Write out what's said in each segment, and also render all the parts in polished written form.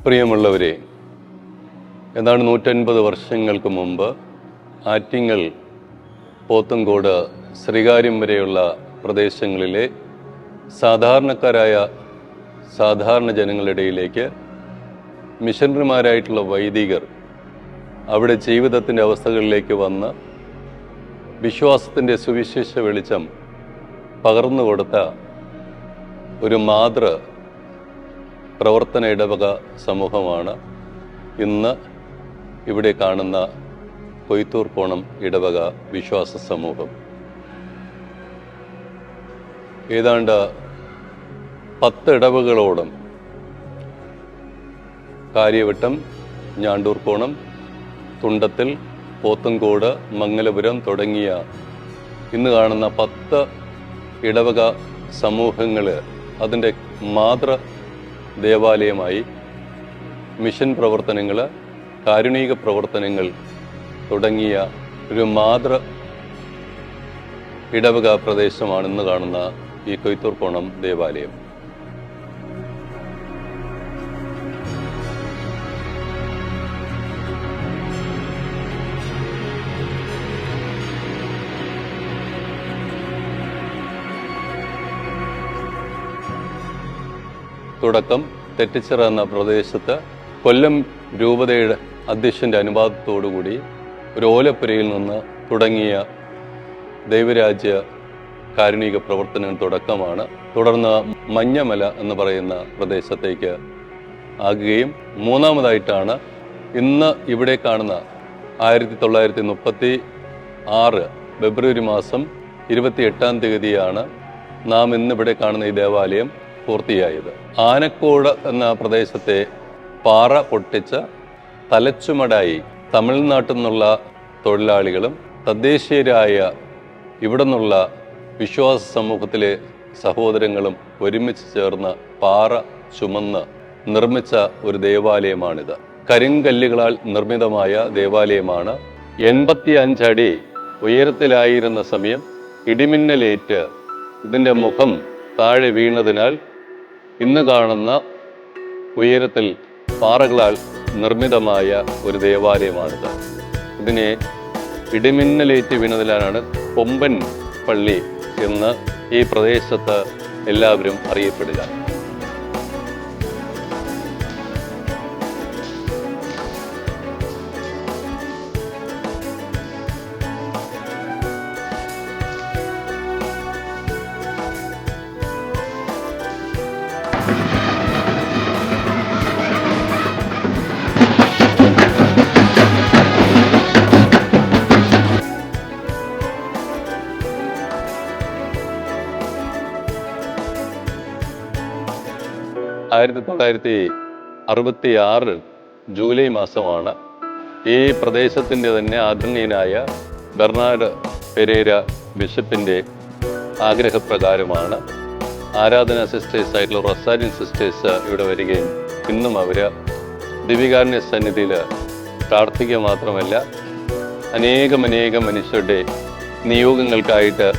പ്രിയമുള്ളവരെ, ഏതാണ്ട് 150 വർഷങ്ങൾക്ക് മുമ്പ് ആറ്റിങ്ങൽ, പോത്തങ്കോട്, ശ്രീകാര്യം വരെയുള്ള പ്രദേശങ്ങളിലെ സാധാരണക്കാരായ സാധാരണ ജനങ്ങളുടെ ഇടയിലേക്ക് മിഷണറിമാരായിട്ടുള്ള വൈദികർ അവിടെ ജീവിതത്തിൻ്റെ അവസ്ഥകളിലേക്ക് വന്ന് വിശ്വാസത്തിൻ്റെ സുവിശേഷ വെളിച്ചം പകർന്നു കൊടുത്ത ഒരു മാതൃ പ്രവർത്തന ഇടവക സമൂഹമാണ് ഇന്ന് ഇവിടെ കാണുന്ന കൊയ്ത്തൂർക്കോണം ഇടവക വിശ്വാസ സമൂഹം. ഏതാണ്ട് 10 ഇടവകളോളം കാര്യവട്ടം, ഞാണ്ടൂർക്കോണം, തുണ്ടത്തിൽ, പോത്തങ്കോട്, മംഗലപുരം തുടങ്ങിയ ഇന്ന് കാണുന്ന 10 ഇടവക സമൂഹങ്ങൾ അതിൻ്റെ മാതൃ ദേവാലയമായി മിഷൻ പ്രവർത്തനങ്ങൾ, കാരുണിക പ്രവർത്തനങ്ങൾ തുടങ്ങിയ ഒരു മാതൃ ഇടവക പ്രദേശമാണ് ഇന്ന് കാണുന്ന ഈ കൊയ്ത്തൂർക്കോണം ദേവാലയം. തുടക്കം തെറ്റിച്ചിറ എന്ന പ്രദേശത്ത് കൊല്ലം രൂപതയുടെ അധ്യക്ഷൻ്റെ അനുവാദത്തോടുകൂടി ഒരു ഓലപ്പുരയിൽ നിന്ന് തുടങ്ങിയ ദൈവരാജ്യ കാരുണിക പ്രവർത്തനം തുടക്കമാണ്. തുടർന്ന് മഞ്ഞമല എന്ന് പറയുന്ന പ്രദേശത്തേക്ക് ആകുകയും മൂന്നാമതായിട്ടാണ് ഇന്ന് ഇവിടെ കാണുന്ന 1936 ഫെബ്രുവരി മാസം 28-ാം തീയതിയാണ് നാം ഇന്നിവിടെ കാണുന്ന ഈ ദേവാലയം പൂർത്തിയായത്. ആനക്കോട് എന്ന പ്രദേശത്തെ പാറ പൊട്ടിച്ച തലച്ചുമടായി തമിഴ്നാട്ടിൽ നിന്നുള്ള തൊഴിലാളികളും തദ്ദേശീയരായ ഇവിടെ നിന്നുള്ള വിശ്വാസ സമൂഹത്തിലെ സഹോദരങ്ങളും ഒരുമിച്ച് ചേർന്ന് പാറ ചുമന്ന് നിർമ്മിച്ച ഒരു ദേവാലയമാണിത്. കരിങ്കല്ലുകളാൽ നിർമ്മിതമായ ദേവാലയമാണ്. 85 അടി ഉയരത്തിലായിരുന്ന സമയം ഇടിമിന്നലേറ്റ് ഇതിൻ്റെ മുഖം താഴെ വീണതിനാൽ ഇന്ന് കാണുന്ന ഉയരത്തിൽ പാറകളാൽ നിർമ്മിതമായ ഒരു ദേവാലയമാണിത്. ഇതിനെ ഇടിമിന്നലേറ്റ് വീണതിലാണ് കൊമ്പൻ പള്ളി എന്ന് ഈ പ്രദേശത്ത് എല്ലാവരും അറിയപ്പെടുക. ആയിരത്തി 1966 ജൂലൈ മാസമാണ് ഈ പ്രദേശത്തിൻ്റെ തന്നെ ആദരണീയനായ ബെർണാഡ് പെരേര ബിഷപ്പിൻ്റെ ആഗ്രഹപ്രകാരമാണ് ആരാധനാ സിസ്റ്റേഴ്സ് ആയിട്ടുള്ള റൊസാരിയൻ സിസ്റ്റേഴ്സ് ഇവിടെ വരികയും ഇന്നും അവർ ദിവികാരുണ്യ സന്നിധിയിൽ പ്രാർത്ഥിക്കുക മാത്രമല്ല അനേകം മനുഷ്യരുടെ നിയോഗങ്ങൾക്കായിട്ട്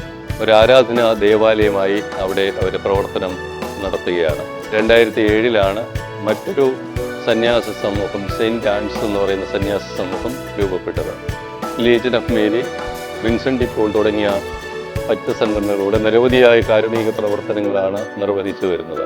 ഒരു ആരാധനാ ദേവാലയമായി അവിടെ അവർ പ്രവർത്തനം നടത്തുകയാണ്. 2007 മറ്റൊരു സന്യാസ സമൂഹം, സെയിൻറ്റ് ആൻസ് എന്ന് പറയുന്ന സന്യാസ സമൂഹം രൂപപ്പെട്ടത്. Legion of Mary, Vincent de Paul തുടങ്ങിയ മറ്റ് സംഘടനകളുടെ നിരവധിയായ കാരുണിക പ്രവർത്തനങ്ങളാണ് നിർവഹിച്ചു വരുന്നത്.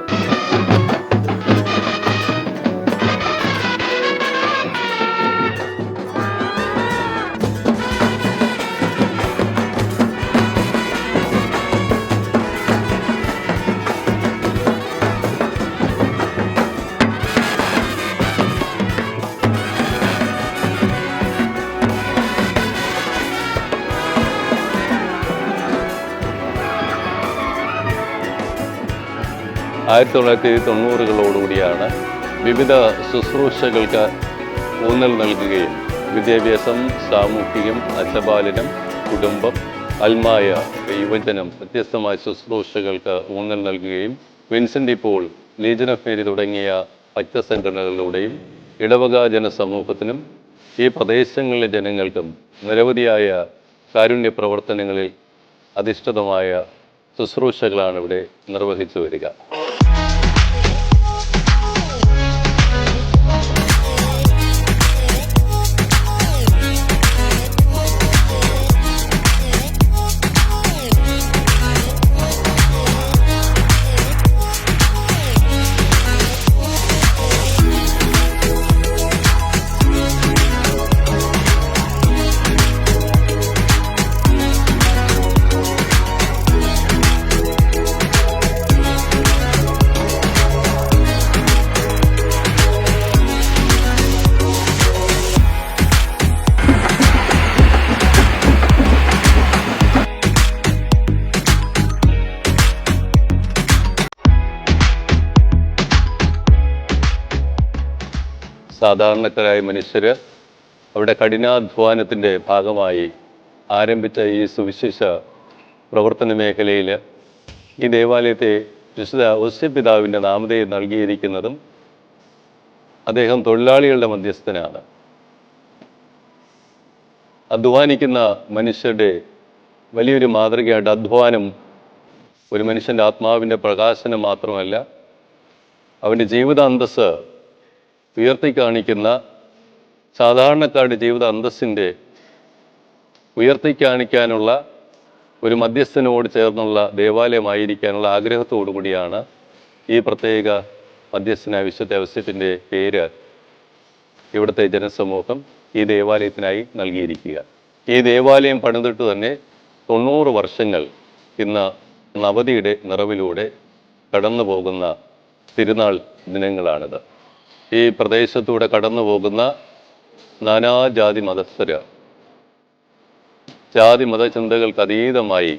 ആയിരത്തി 1990-കളോടുകൂടിയാണ് വിവിധ ശുശ്രൂഷകൾക്ക് ഊന്നൽ നൽകുകയും വിദ്യാഭ്യാസം, സാമൂഹികം, അച്ചബാലനം, കുടുംബം, അൽമായ, യുവജനം വ്യത്യസ്തമായ ശുശ്രൂഷകൾക്ക് ഊന്നൽ നൽകുകയും Vincent de Paul, Legion of Mary തുടങ്ങിയ മറ്റ് സംഘടനകളിലൂടെയും ഇടവക ജനസമൂഹത്തിനും ഈ പ്രദേശങ്ങളിലെ ജനങ്ങൾക്കും നിരവധിയായ കാരുണ്യ പ്രവർത്തനങ്ങളിൽ അധിഷ്ഠിതമായ ശുശ്രൂഷകളാണ് ഇവിടെ നിർവഹിച്ചു വരിക. സാധാരണക്കാരായ മനുഷ്യർ അവിടെ കഠിനാധ്വാനത്തിൻ്റെ ഭാഗമായി ആരംഭിച്ച ഈ സുവിശേഷ പ്രവർത്തന മേഖലയിൽ ഈ ദേവാലയത്തെ വിശുദ്ധ ഔസേപ്പിതാവിൻ്റെ നാമധേയം നൽകിയിരിക്കുന്നതും അദ്ദേഹം തൊഴിലാളികളുടെ മധ്യസ്ഥനാണ്. അധ്വാനിക്കുന്ന മനുഷ്യരുടെ വലിയൊരു മാതൃകയായിട്ട് അധ്വാനം ഒരു മനുഷ്യൻ്റെ ആത്മാവിൻ്റെ പ്രകാശനം മാത്രമല്ല, അവൻ്റെ ജീവിത അന്തസ്സ് ഉയർത്തിക്കാണിക്കുന്ന, സാധാരണക്കാരുടെ ജീവിത അന്തസ്സിൻ്റെ ഉയർത്തിക്കാണിക്കാനുള്ള ഒരു മധ്യസ്ഥനോട് ചേർന്നുള്ള ദേവാലയമായിരിക്കാനുള്ള ആഗ്രഹത്തോടു കൂടിയാണ് ഈ പ്രത്യേക മധ്യസ്ഥനായ വിശുദ്ധ ഔസേപ്പിൻ്റെ പേര് ഇവിടുത്തെ ജനസമൂഹം ഈ ദേവാലയത്തിനായി നൽകിയിരിക്കുക. ഈ ദേവാലയം പണിതിട്ട് തന്നെ 90 വർഷങ്ങൾ ഇന്ന് നവതിയുടെ നിറവിലൂടെ കടന്നു പോകുന്ന തിരുനാൾ ദിനങ്ങളാണിത്. ഈ പ്രദേശത്തൂടെ കടന്നു പോകുന്ന നാനാജാതി മതസ്ഥർ ജാതി മതചിന്തകൾക്ക് അതീതമായി,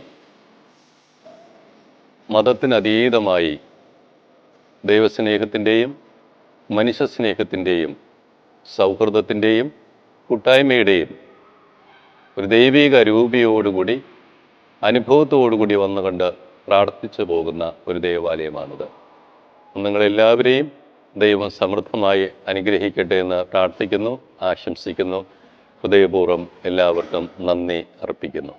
മതത്തിനതീതമായി ദൈവസ്നേഹത്തിൻ്റെയും മനുഷ്യസ്നേഹത്തിൻ്റെയും സൗഹൃദത്തിൻ്റെയും കൂട്ടായ്മയുടെയും ഒരു ദൈവിക രൂപിയോടുകൂടി അനുഭവത്തോടുകൂടി വന്നുകൊണ്ട് പ്രാർത്ഥിച്ചു പോകുന്ന ഒരു ദേവാലയമാണിത്. നിങ്ങളെല്ലാവരെയും ദൈവം സമൃദ്ധമായി അനുഗ്രഹിക്കട്ടെ എന്ന് പ്രാർത്ഥിക്കുന്നു, ആശംസിക്കുന്നു. ഹൃദയപൂർവ്വം എല്ലാവർക്കും നന്ദി അർപ്പിക്കുന്നു.